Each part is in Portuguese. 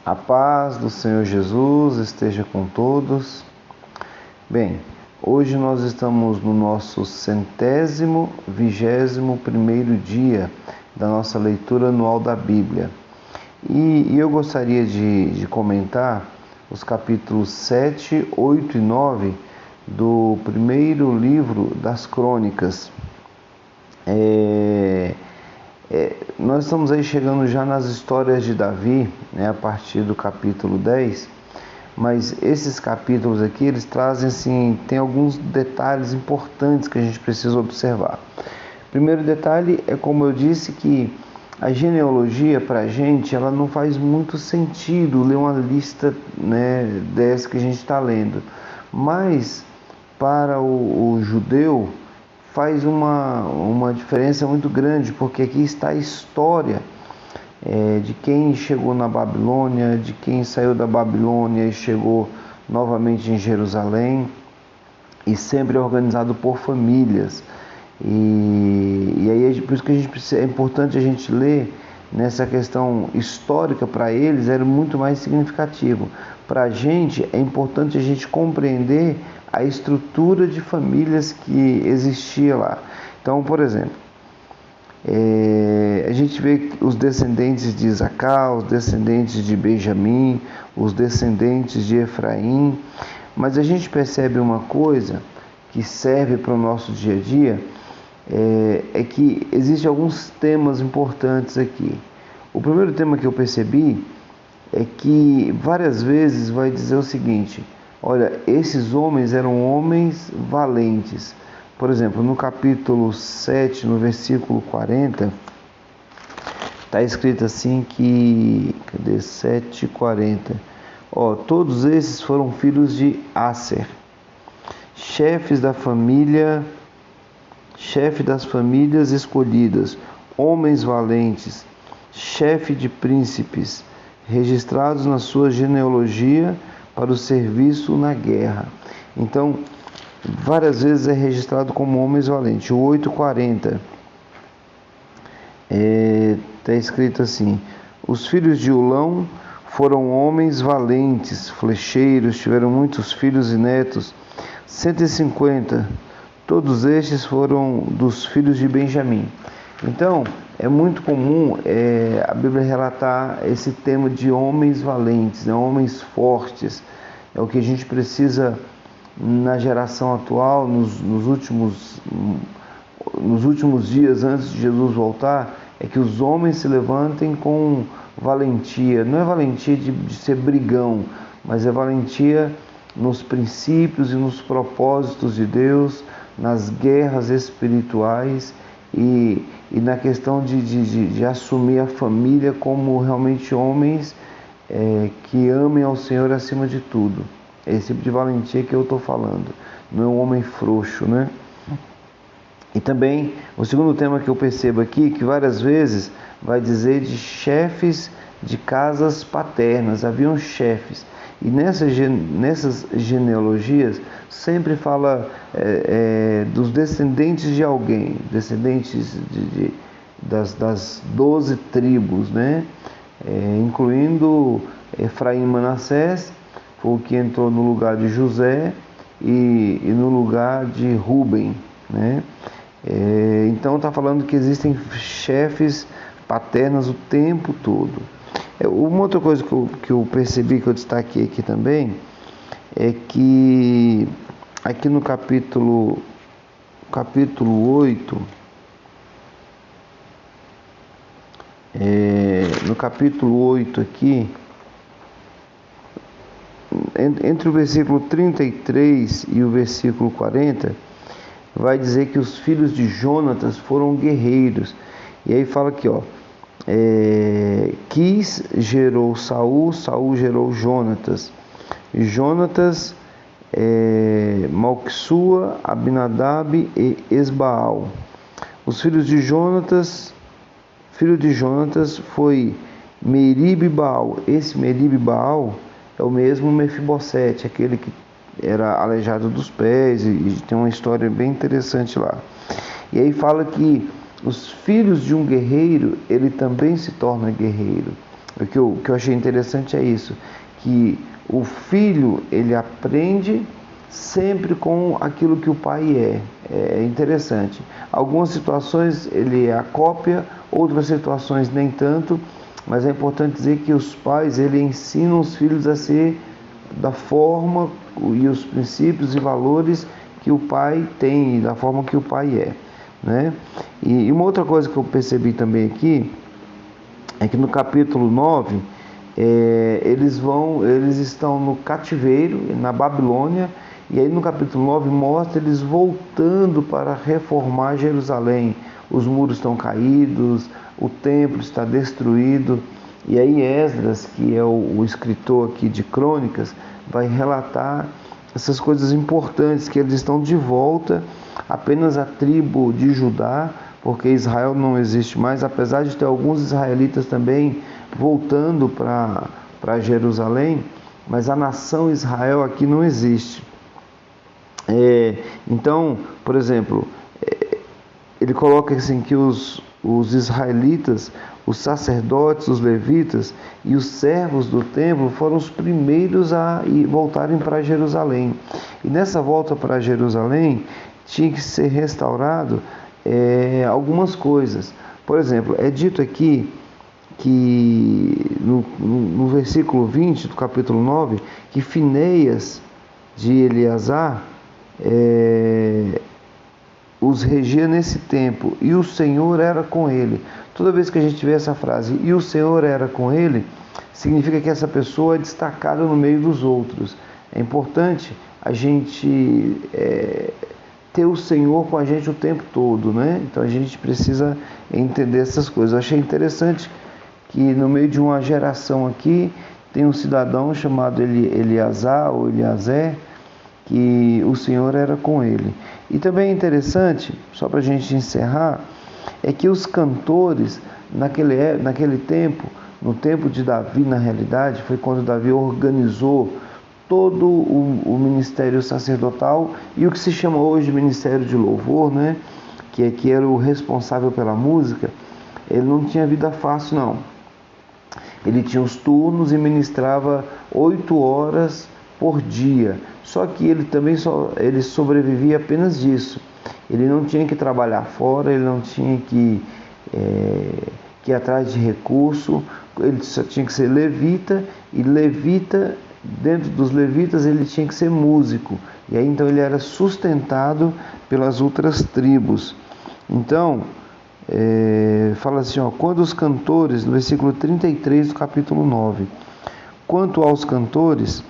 A paz do Senhor Jesus esteja com todos. Bem, hoje nós estamos no nosso 121º dia da nossa leitura anual da Bíblia. E eu gostaria de comentar os capítulos 7, 8 e 9 do primeiro livro das Crônicas. Nós estamos aí chegando já nas histórias de Davi, a partir do capítulo 10, mas esses capítulos aqui, eles trazem assim, tem alguns detalhes importantes que a gente precisa observar. Primeiro detalhe é, como eu disse, que a genealogia para a gente, ela não faz muito sentido ler uma lista, dessa que a gente está lendo, mas para o judeu faz uma diferença muito grande, porque aqui está a história de quem chegou na Babilônia, de quem saiu da Babilônia e chegou novamente em Jerusalém, e sempre organizado por famílias. E aí, por isso que é importante a gente ler nessa questão histórica. Para eles era muito mais significativo. Para a gente é importante a gente compreender a estrutura de famílias que existia lá. Então, por exemplo, a gente vê os descendentes de Isacar, os descendentes de Benjamim, os descendentes de Efraim, mas a gente percebe uma coisa que serve para o nosso dia a dia, é que existem alguns temas importantes aqui. O primeiro tema que eu percebi é que várias vezes vai dizer o seguinte: olha, esses homens eram homens valentes. Por exemplo, no capítulo 7, no versículo 40, está escrito assim que... Cadê? 7:40. Todos esses foram filhos de Aser, chefe das famílias escolhidas, homens valentes, chefe de príncipes, registrados na sua genealogia para o serviço na guerra. Então, várias vezes é registrado como homens valentes. O 8:40 está escrito assim: os filhos de Ulão foram homens valentes, flecheiros, tiveram muitos filhos e netos. 150, todos estes foram dos filhos de Benjamim. Então, é muito comum a Bíblia relatar esse tema de homens valentes, homens fortes. É o que a gente precisa na geração atual, nos últimos dias antes de Jesus voltar, é que os homens se levantem com valentia. Não é valentia de ser brigão, mas é valentia nos princípios e nos propósitos de Deus, nas guerras espirituais e na questão de assumir a família como realmente homens que amem ao Senhor acima de tudo. É esse tipo de valentia que eu estou falando, não é um homem frouxo, né? E também, o segundo tema que eu percebo aqui, que várias vezes vai dizer de chefes de casas paternas, haviam chefes. E nessas genealogias sempre fala dos descendentes de alguém, descendentes das 12 tribos, incluindo Efraim e Manassés, foi o que entrou no lugar de José e no lugar de Rúben. Então está falando que existem chefes paternas o tempo todo. Uma outra coisa que eu percebi, que eu destaquei aqui também, é que aqui no capítulo 8, no capítulo 8 aqui, entre o versículo 33 e o versículo 40, vai dizer que os filhos de Jonatas foram guerreiros. E aí fala aqui, Quis gerou Saul, Saul gerou Jonatas, Jonatas, Malquissua, Abinadab e Esbaal. Os filho de Jonatas foi Merib e Baal. Esse Merib e Baal é o mesmo Mefibosete, aquele que era aleijado dos pés, e tem uma história bem interessante lá. E aí fala que os filhos de um guerreiro, ele também se torna guerreiro. O que eu achei interessante é isso, que o filho, ele aprende sempre com aquilo que o pai é. É interessante. Algumas situações ele é a cópia, outras situações nem tanto, mas é importante dizer que os pais, ele ensinam os filhos a ser da forma e os princípios e valores que o pai tem, da forma que o pai é, né? E uma outra coisa que eu percebi também aqui é que no capítulo 9 eles estão no cativeiro, na Babilônia, e aí no capítulo 9 mostra eles voltando para reformar Jerusalém. Os muros estão caídos, o templo está destruído, e aí Esdras, que é o escritor aqui de Crônicas, vai relatar essas coisas importantes, que eles estão de volta, apenas a tribo de Judá, porque Israel não existe mais, apesar de ter alguns israelitas também voltando para Jerusalém, mas a nação Israel aqui não existe. Então, por exemplo, ele coloca assim que os israelitas, os sacerdotes, os levitas e os servos do templo foram os primeiros a voltarem para Jerusalém. E nessa volta para Jerusalém tinha que ser restaurado algumas coisas. Por exemplo, é dito aqui que no versículo 20 do capítulo 9, que Finéias de Eleazar os regia nesse tempo, e o Senhor era com ele. Toda vez que a gente vê essa frase, e o Senhor era com ele, significa que essa pessoa é destacada no meio dos outros. É importante a gente ter o Senhor com a gente o tempo todo, né? Então a gente precisa entender essas coisas. Eu achei interessante que no meio de uma geração aqui, tem um cidadão chamado Eleazar ou Eliezer, que o Senhor era com ele. E também é interessante, só para a gente encerrar, é que os cantores, naquele tempo, no tempo de Davi, na realidade, foi quando Davi organizou todo o ministério sacerdotal e o que se chama hoje de ministério de louvor, né? Que era o responsável pela música. Ele não tinha vida fácil, não. Ele tinha os turnos e ministrava 8 horas por dia. Só que ele também ele sobrevivia apenas disso. Ele não tinha que trabalhar fora, ele não tinha que ir atrás de recurso, ele só tinha que ser levita, e levita, dentro dos levitas, ele tinha que ser músico. E aí então ele era sustentado pelas outras tribos. Então, fala assim, quando os cantores, no versículo 33 do capítulo 9, quanto aos cantores,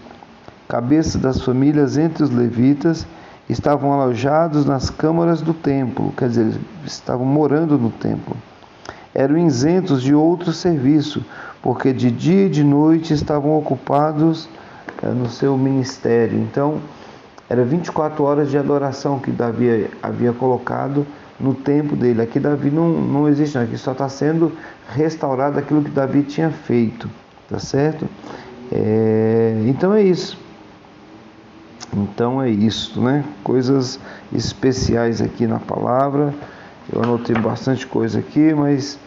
cabeças das famílias entre os levitas, estavam alojados nas câmaras do templo, quer dizer, eles estavam morando no templo. Eram isentos de outro serviço, porque de dia e de noite estavam ocupados no seu ministério. Então, era 24 horas de adoração que Davi havia colocado no tempo dele. Aqui Davi não existe, não. Aqui só está sendo restaurado aquilo que Davi tinha feito, tá certo? Então é isso. Então é isso, né? Coisas especiais aqui na palavra. Eu anotei bastante coisa aqui, mas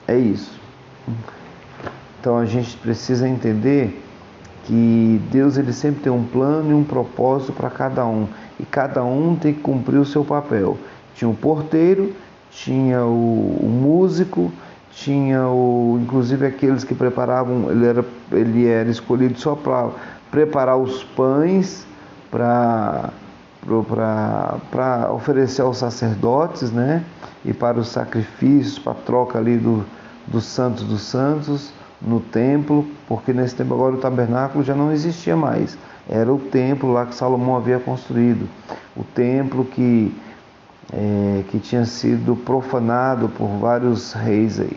é isso. Então a gente precisa entender que Deus ele sempre tem um plano e um propósito para cada um, e cada um tem que cumprir o seu papel. Tinha o porteiro, tinha o músico, tinha inclusive aqueles que preparavam, ele era escolhido só para preparar os pães para oferecer aos sacerdotes, né? E para os sacrifícios, para a troca ali dos santos dos santos no templo, porque nesse tempo agora o tabernáculo já não existia mais. Era o templo lá que Salomão havia construído, o templo que tinha sido profanado por vários reis aí,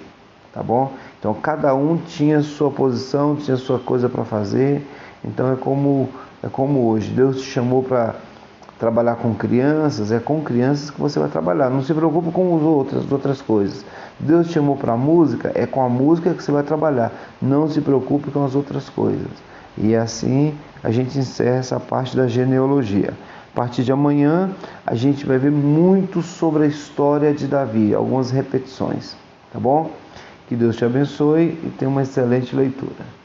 tá bom? Então cada um tinha sua posição, tinha sua coisa para fazer. Então é como hoje, Deus te chamou para trabalhar com crianças, é com crianças que você vai trabalhar. Não se preocupe com as outras coisas. Deus te chamou para a música, é com a música que você vai trabalhar. Não se preocupe com as outras coisas. E assim a gente encerra essa parte da genealogia. partir de amanhã a gente vai ver muito sobre a história de Davi, algumas repetições, tá bom? Que Deus te abençoe e tenha uma excelente leitura.